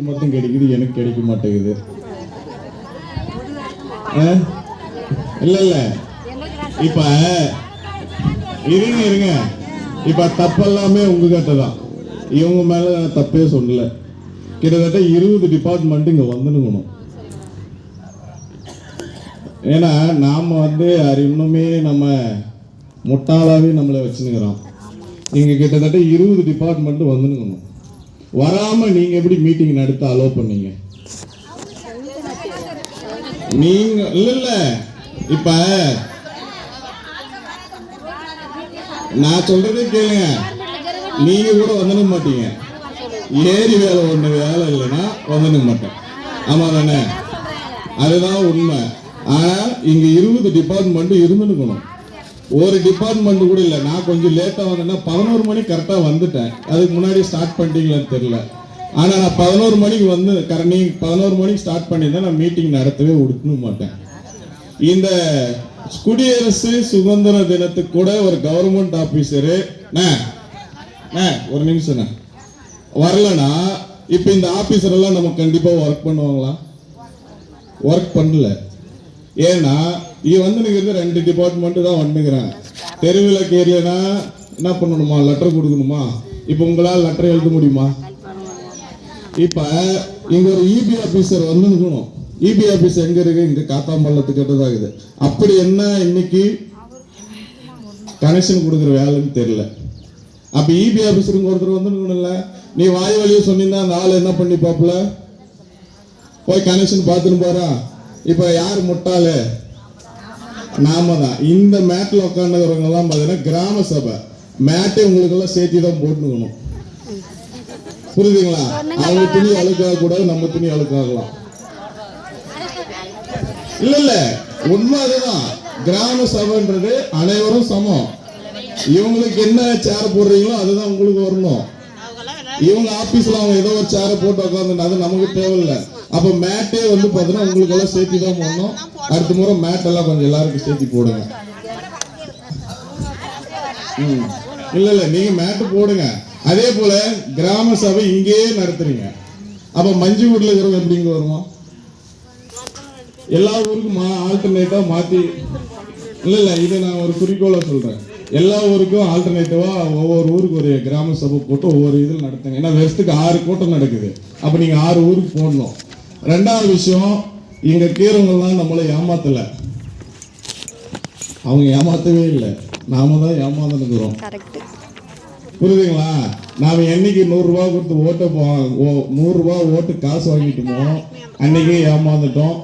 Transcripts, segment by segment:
உங்களுக்கு மட்டும் கிடைக்குது, எனக்கு கிடைக்க மாட்டேங்குது. இல்ல இல்ல, இப்ப இருங்க, இப்ப தப்பெல்லாமே உங்ககிட்ட தான். இவங்க மேல நான் தப்பே சொல்லல. கிட்டத்தட்ட 20 டிபார்ட்மெண்ட் இங்க வந்துனுக்கணும். ஏன்னா நாம இன்னுமே நம்ம முட்டாளாவே நம்மளை வச்சுனுக்கிறோம். இங்க கிட்டத்தட்ட 20 டிபார்ட்மெண்ட் வந்துனுக்கணும். வராம நீங்க எப்படி மீட்டிங் நடத்த அலோ பண்ணீங்க? நீங்க இல்ல இப்ப நான் சொல்றதே கேளுங்க. நீங்க கூட வந்துட மாட்டீங்க. ஏரி வேலை ஒண்ணு வேலை இல்லைன்னா வந்துட மாட்டேன். ஆமா தானே? அதுதான் உண்மை. ஆனா இங்க 20 டிபார்ட்மெண்ட் இருந்துக்கணும். ஒரு டிபார்ட்மெண்ட் கூட இல்லை. நான் கொஞ்சம் லேட்டா வந்தேன்னா 11 மணி கரெக்டா வந்துட்டேன். அதுக்கு முன்னாடி ஸ்டார்ட் பண்ணிட்டீங்களான்னு தெரியல. ஆனா நான் 11 மணிக்கு வந்து நீங்க 11 மணிக்கு ஸ்டார்ட் பண்ணியிருந்தா நான் மீட்டிங் நடத்தவே விட்டுக்க மாட்டேன். இந்த குடியரசு சுதந்திர தினத்துக்கு கூட ஒரு கவர்மெண்ட் ஆபீசரு ஒரு நிமிஷம் வரலன்னா இப்ப இந்த ஆபீசர் எல்லாம் நம்ம கண்டிப்பா ஒர்க் பண்ணுவாங்களா? ஒர்க் பண்ணல. ஏன்னா இது 2 டிபார்ட்மெண்ட் தான் வந்துக்கிறாங்க. தெருவில் கேரியனா என்ன பண்ணணுமா? லெட்டர் கொடுக்கணுமா? இப்ப உங்களால் லெட்டர் எழுத முடியுமா? இப்ப இங்க ஒரு இபி ஆபீசர் வந்துக்கணும். இபி ஆபீஸ் எங்க இருக்கு? இங்க காத்தாம்பள்ளத்துக்கு கிட்டதாகுது. அப்படி என்ன இன்னைக்கு கனெக்ஷன் கொடுக்குற வேலைன்னு தெரியல. அப்ப இபி ஆபீசருக்கு ஒருத்தர் வந்துக்கணும்ல. நீ வாய் வழிய சொன்னீங்கன்னா அந்த ஆள் என்ன பண்ணி பாப்பல? போய் கனெக்ஷன் பார்த்துன்னு போறா. இப்ப யாரு முட்டாளு? நாம தான். இந்த மேட்ல உட்காந்துக்கிறவங்க எல்லாம் பாத்தீங்கன்னா கிராம சபை மேட்டை உங்களுக்கு எல்லாம் சேர்த்தி தான் போட்டுக்கணும். புரியுதுங்களா? அவங்க துணி அழுக்காக கூடாது, நம்ம துணி அழுக்காகலாம். இல்ல உண்மை அதுதான். கிராம சபைன்றது அனைவரும் சமம். இவங்களுக்கு என்ன சேர் போடுறீங்களோ அதுதான் உங்களுக்கு வரணும். இவங்க ஆபீஸ்ல அவங்க ஏதோ ஒரு சேரை போட்டு உட்காந்து அது நமக்கு தேவையில்லை. அப்ப மேட்டே பாத்தீங்கன்னா உங்களுக்கு எல்லாம் சேர்த்தி தான் போடணும். அடுத்த முறை மேட் எல்லாம் கொஞ்சம் எல்லாருக்கும் சேர்த்தி போடுங்க. இல்ல நீங்க மேட்டு போடுங்க. அதே போல கிராம சபை இங்கேயே நடத்துறீங்க. அப்ப மஞ்சு வீட்டுல இருக்கிறவங்க எப்படிங்க வருவோம்? எல்லா ஊருக்கும் ஆல்டர்னேட்டா மாத்தி இல்ல இது நான் ஒரு குறிக்கோளா சொல்றேன். எல்லா ஊருக்கும் ஆல்டர்னேட்டிவா ஒவ்வொரு ஊருக்கு ஒரு கிராம சபை போட்டு ஒவ்வொரு இதில் நடத்துங்க. ஏன்னா வருஷத்துக்கு 6 கூட்டம் நடக்குது. அப்ப நீங்க 6 ஊருக்கு போடணும். 2வது விஷயம், இங்க கீரவங்கெல்லாம் நம்மளை ஏமாத்தல. அவங்க ஏமாத்தவே இல்லை. நாம தான் ஏமாந்துக்கிறோம். புரியுதுங்களா? நாம என்னைக்கு 100 ரூபாய் கொடுத்து 100 ரூபாய் ஓட்டு காசு வாங்கிட்டோமோ அன்னைக்கே ஏமாந்துட்டோம்.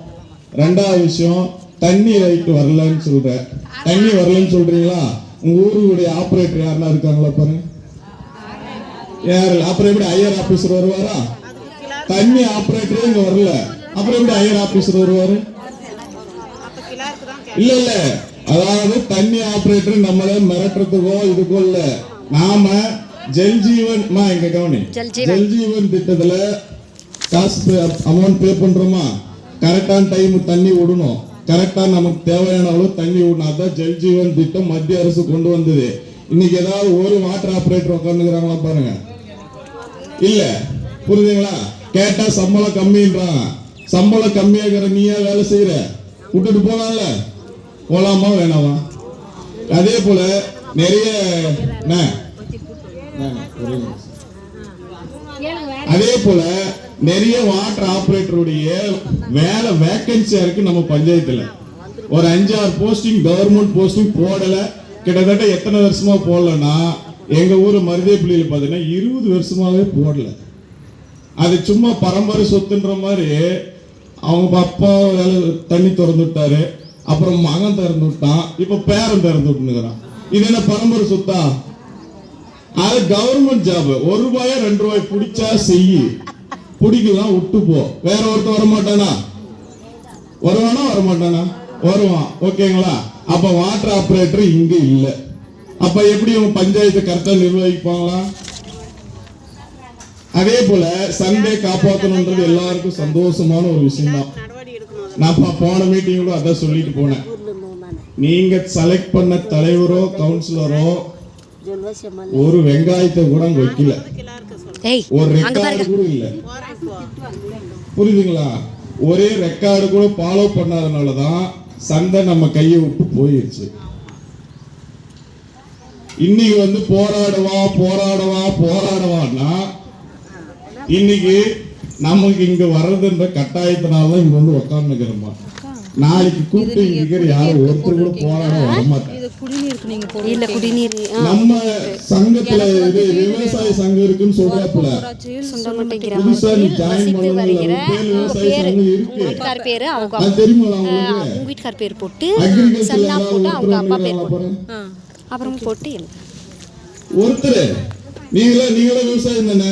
2வது விஷயம், தண்ணி ரைட்டு வரலன்னு சொல்ற. தண்ணி வரலன்னு சொல்றீங்களா? உங்க ஊருடைய ஆபரேட்டர் யாருன்னா இருக்காங்களா பாருங்க. யாரு அப்புறம் எப்படி ஐஆர் ஆபீசர் வருவாரா? தண்ணி ஆபரேட்டர் இங்க வரல, அப்புறம் எப்படி ஐஆர் ஆபீசர் வருவாரு? இல்ல அதாவது தண்ணி ஆபரேட்டர் நம்மள மிரட்டுறதுக்கோ இதுக்கோ இல்ல. நாம ஜல்ஜீவன் இங்க கவனி, ஜல்ஜீவன் திட்டத்துல காசு அமௌண்ட் பே பண்றோமா? கரெக்டான டைம் தண்ணி விடணும். கரெக்டா நமக்கு தேவையான அளவு தண்ணி விடணும். அதான் ஜல்ஜீவன் திட்டம் மத்திய அரசு கொண்டு வந்தது. இன்னைக்கு ஏதாவது ஒரு வாட்டர் ஆபரேட்டர் உட்காந்துக்கிறாங்களா பாருங்க? இல்ல. புரியுதுங்களா? கேட்டா சம்பளம் கம்மின்றாங்க. சம்பளம் கம்மியாகிற நீயா வேலை செய்யற? விட்டுட்டு போலாம்ல? போலாமா வேணாமா? அதே போல நிறைய வாட்டர் ஆபரேட்டருடைய வேலை வேகன்சியா இருக்கு நம்ம பஞ்சாயத்துல. ஒரு 5-6 போஸ்டிங் கவர்மெண்ட் போஸ்டிங் போடல. கிட்டத்தட்ட எத்தனை வருஷமா போடலன்னா எங்க ஊர் மருதேப்பள்ளியில பாத்தீங்கன்னா 20 வருஷமாவே போடல. அது சும்மா பரம்பரை சொத்துன்ற மாதிரி அவங்க அப்பா தண்ணி திறந்து விட்டாரு, அப்புறம் மகன் திறந்து விட்டான், இப்ப பேரன் திறந்து விட்டுனுக்குறான். இது என்ன பரம்பரை சொத்தா? அது கவர்மெண்ட் ஜாப். 1 ரூபாயா 2 ரூபாய் பிடிச்சா செய்யி, பிடிக்கலாம் விட்டு போ. வேற ஒருத்தர் வரமாட்டானா? வருவானா வரமாட்டானா? வருவான். ஓகேங்களா? அப்ப வாட்டர் ஆபரேட்டர் இங்க இல்ல. அப்ப எப்படி அவங்க பஞ்சாயத்தை கரெக்டா நிர்வகிப்பாங்களா? அதே போல சண்டே காப்பாற்றணும்ன்றது எல்லாருக்கும் சந்தோஷமான ஒரு விஷயம் தான். நான் போன மீட்டிங்ல அதான் சொல்லிட்டு போனேன். நீங்க செலக்ட் பண்ண தலைவரோ கவுன்சிலரோ ஒரு வெங்காயத்தை கூட வைக்கல. ஒரு ரெக்கார்டு கூட இல்ல. புரியுதுங்களா? ஒரே ரெக்கார்டு கூட ஃபாலோ பண்ணாதனாலதான் சந்தை நம்ம கையை விட்டு போயிருச்சு. இன்னைக்கு வந்து போராடவான்னா இன்னைக்கு நமக்கு இங்க வர்றதுன்ற கட்டாயத்தினால இங்க வந்து உட்கார்ந்துக்கிறோமா. நாளைக்கு கூப்பிட்டு இங்க யாரும் ஒருத்தர் கூட போராட வரமாட்டாங்க. நம்ம சங்கத்துல இது விவசாய சங்கம் இருக்குன்னு சொல்றாப்புல புதுசா நீ ஜாயின் பண்ணல. விவசாய சங்கம் இருக்கு, அது தெரியுமா உங்களுக்கு? அப்புறம் போட்டு ஒருத்தர் நீங்களும் விவசாயம் தானே?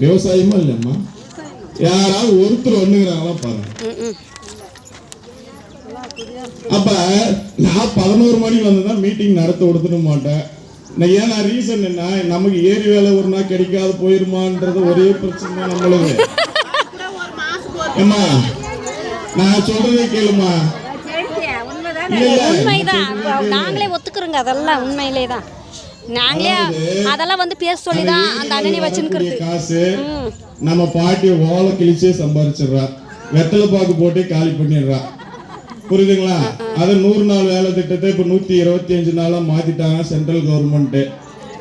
விவசாயமா இல்லம்மா, யாராவது ஒருத்தர் ஒண்ணுங்கிறாங்களா பாருங்க. அப்ப நான் 11 மணிக்கு வந்ததான் மீட்டிங் நடத்த கொடுத்துட மாட்டேன். ஏன்னா ரீசன் என்ன, நமக்கு ஏரி வேலை ஒரு நாள் கிடைக்காது போயிருமான்றது ஒரே பிரச்சனை நம்மளுக்கு. ஏமா நான் சொல்றதே கேளுமா. உண்மைதான், நாங்களே ஒத்துக்கிறோங்க, அதெல்லாம் உண்மையிலே தான். நாங்களே அதெல்லாம் வந்து பேச சொல்லிதான் அந்த அண்ணனை வச்சுக்கிறது. காசு நம்ம பாட்டி ஓலை கிழிச்சே சம்பாதிச்சிடுறா, வெத்தலை பாக்கு போட்டே காலி பண்ணிடுறா. புரியுதுங்களா? அது 100 நாள் வேலை திட்டத்தை இப்ப 125 நாளா மாத்திட்டாங்க சென்ட்ரல் கவர்மெண்ட்.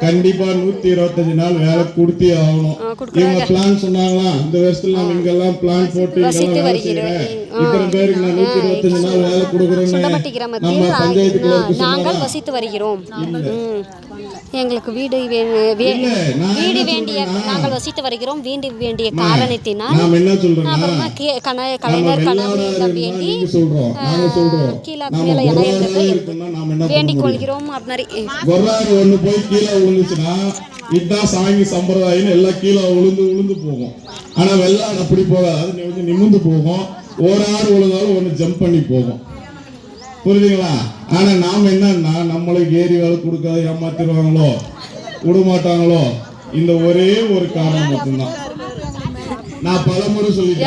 கண்டிப்பா 125 நாள் வேலை கொடுத்தே ஆகணும். இவங்க பிளான் சொன்னாங்களா, இந்த வருஷத்துல நம்ம இங்கெல்லாம் பிளான் போட்டு இத்தனை பேருக்கு நான் 125 நாள் வேலை கொடுக்குறேன்னு நம்ம பஞ்சாயத்து கிளர்க்கு நாங்கள் வசித்து வருகிறோம். எங்களுக்கு வீடு வேண்டிய நாங்கள் வசித்து வருகிறோம். வீடு வேண்டிய காரணத்தினால் அப்புறமா கலைஞர் கனவு வேண்டி கீழே வேண்டிக் கொள்கிறோம். ஒண்ணு போய் கீழே விழுந்துச்சுன்னா இதுதான் சாங்கி சம்பிரதாயம், எல்லாம் கீழே விழுந்து போகும். ஆனா வெள்ளாடு அப்படி போகாது, நிமிந்து போகும். ஒரு ஆடு விழுந்தாலும் ஒண்ணு ஜம்ப் பண்ணி போகும். புரியுதுங்களா? ஆனா நாம என்னன்னா நம்மளுக்கு ஏரி வேலை கொடுக்காத ஏமாத்திடுவாங்களோ விடமாட்டாங்களோ, இந்த ஒரே ஒரு காரணம் மட்டும்தான். நான் பலமுறை சொல்லிட்டேன்,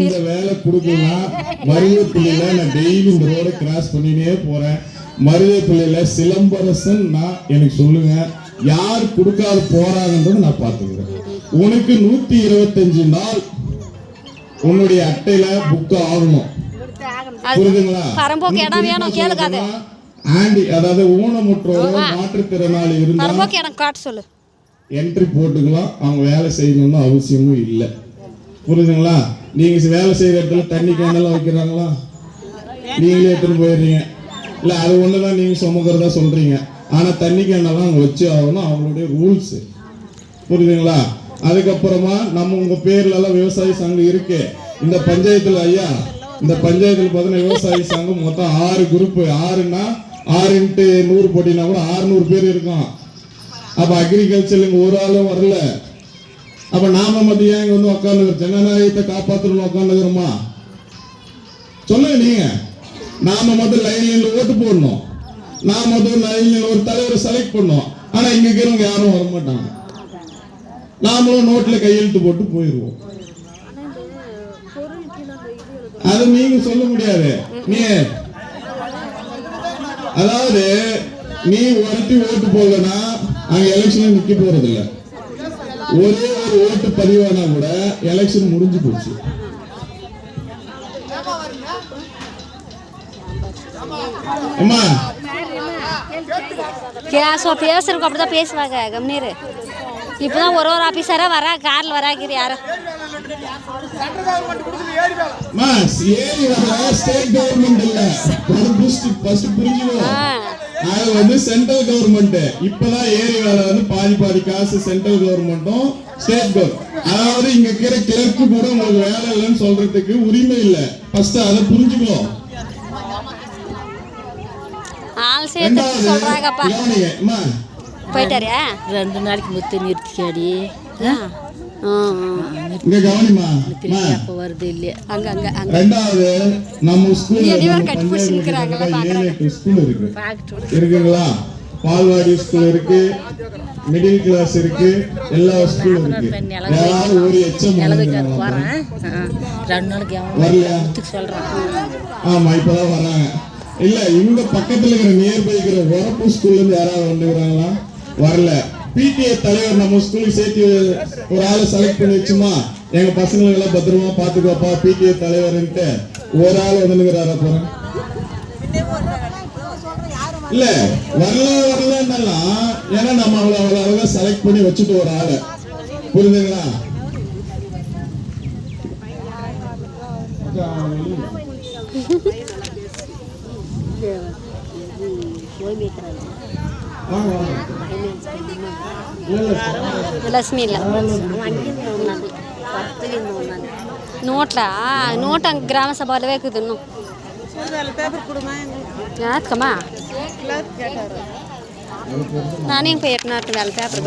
இந்த வேலை கொடுக்கலாம். மருதப்பிள்ளையில நான் டெய்லி இந்த ரோட கிராஸ் பண்ணினே போறேன். மருதப்பிள்ளையில சிலம்பரசன் நான் எனக்கு சொல்லுங்க, யார் கொடுக்காத போறாங்கன்றது நான் பாத்துக்கிறேன். உனக்கு 125 நாள் உன்னுடைய அட்டையில புக் ஆகணும். பரம்போக்கு இடம் வேணும், கேளுக்காத. அதாவது ஊனமுற்றோர் மாற்றுத்திறனாளி இருந்தா பரம்போக்கு இடம் காட்டு சொல்லு, என்ட்ரி போட்டுக்கலாம். அவங்க வேலை செய்யணும்னு அவசியமும் இல்லை. புரியுதுங்களா? நீங்க வேலை செய்யற இடத்துல தண்ணி கேனெல்லாம் வைக்கிறாங்களா, நீங்களே எடுத்துட்டு போயிடுறீங்க. இல்ல அது ஒண்ணுதான் நீங்க சுமக்கிறதா சொல்றீங்க. ஆனா தண்ணி கேனெல்லாம் அவங்க வச்சு ஆகணும், அவங்களுடைய ரூல்ஸ். புரியுதுங்களா? அதுக்கப்புறமா நம்ம உங்க பேர்ல எல்லாம் விவசாய சங்கம் இருக்கு. இந்த பஞ்சாயத்துல ஐயா, இந்த பஞ்சாயத்துல பார்த்தீங்கன்னா விவசாய சங்கம் மொத்தம் 6 குரூப். 6ன்னா 6 × 100 போட்டினா கூட 600 பேர் இருக்கும். அப்ப அக்ரிகல்ச்சர் இங்க ஒரு ஆளும் வரல. அப்ப நாம மத்திய இங்க வந்து உட்காந்துக்கிறோம், ஜனநாயகத்தை காப்பாற்றணும் உட்காந்துக்கிறோமா? சொல்லுங்க நீங்க. நாம முதல் லைன்ல ஓட்டு போடணும், நாம முதல் லைன்ல ஒரு தலைவரை செலக்ட் பண்ணோம். ஆனா இங்க இருக்கிறவங்க யாரும் வர மாட்டாங்க. நாமளும் நோட்ல கையெழுத்து போட்டு போயிடுவோம். அது நீங்க சொல்ல முடியாது. நீ அதாவது நீ ஒருத்தி ஓட்டு போகலன்னா அங்க எலெக்ஷன் நிக்க போறது இல்ல. ஒரே ஒரு ஓட்டு பதிவானா கூட எலெக்ஷன் முடிஞ்சு போச்சு. அம்மா பேசுறதுக்கு அப்படிதான் பேசுவாங்க, கம்னீர். இப்பதான் ஒரு ஆபீசரா வரா, கார்ல வராக்கிற யாரும் ஸ்டேட் கவர்மெண்ட் இல்ல, ஃபர்ஸ்ட் புரிஞ்சுக்கோ. அது வந்து சென்ட்ரல் கவர்மெண்ட். இப்பதான் ஏரி வேலை வந்து பாதி காசு சென்ட்ரல் கவர்மெண்ட்டும் ஸ்டேட் கவர்மெண்ட். அதாவது இங்க இருக்கிற கிளர்க்கு கூட உங்களுக்கு வேலை இல்லைன்னு சொல்றதுக்கு உரிமை இல்ல. ஃபர்ஸ்ட் அதை புரிஞ்சுக்கோ. ஆள் சேர்த்து சொல்றாங்கப்பா. போயிட்டாரியா 2 நாளைக்கு முத்து நிறுத்திக்காடி. இங்க கவனிமா, வருது இல்ல அங்க அங்க அங்க. ரெண்டாவது நம்ம ஸ்கூல்ல கட்டி புடிச்சிருக்காங்கல பாக்குறாங்க. ஸ்கூல் இருக்கு, இருக்குங்களா? பால்வாடி ஸ்கூல் இருக்கு, மிடில் கிளாஸ் இருக்கு, எல்லா ஸ்கூலும் இருக்கு. யாராவது ஒரு எச்சம் வரேன் 2 நாளைக்கு வரலையா சொல்றேன். ஆமா இப்பதான் வராங்க. இல்ல இவங்க பக்கத்துல இருக்கிற நியர்பை இருக்கிற வரப்பு ஸ்கூல்ல இருந்து யாராவது வந்துக்கிறாங்களா? வரல. பிடிஏ தலைவர் நம்ம ஸ்கூலுக்கு சேர்த்து ஒரு ஆளை செலக்ட் பண்ணி வச்சுமா, எங்க பசங்களுக்கு எல்லாம் பத்திரமா பாத்துக்கோப்பா பிடிஏ தலைவர்ன்ட்டு ஒரு ஆள் வந்துருக்கிறாரா போறேன். இல்ல வரலாம் ஏன்னா நம்ம அவ்வளவு அழகா செலக்ட் பண்ணி வச்சுட்டு ஒரு ஆளு, புரிஞ்சுங்களா? లక్ష్మి నోట్ల నోట్ గ్రామ సభలో వెక్కుతున్నాం యాత్కమ్మా నానేం పెట్టినట్టు వాళ్ళ పేపర్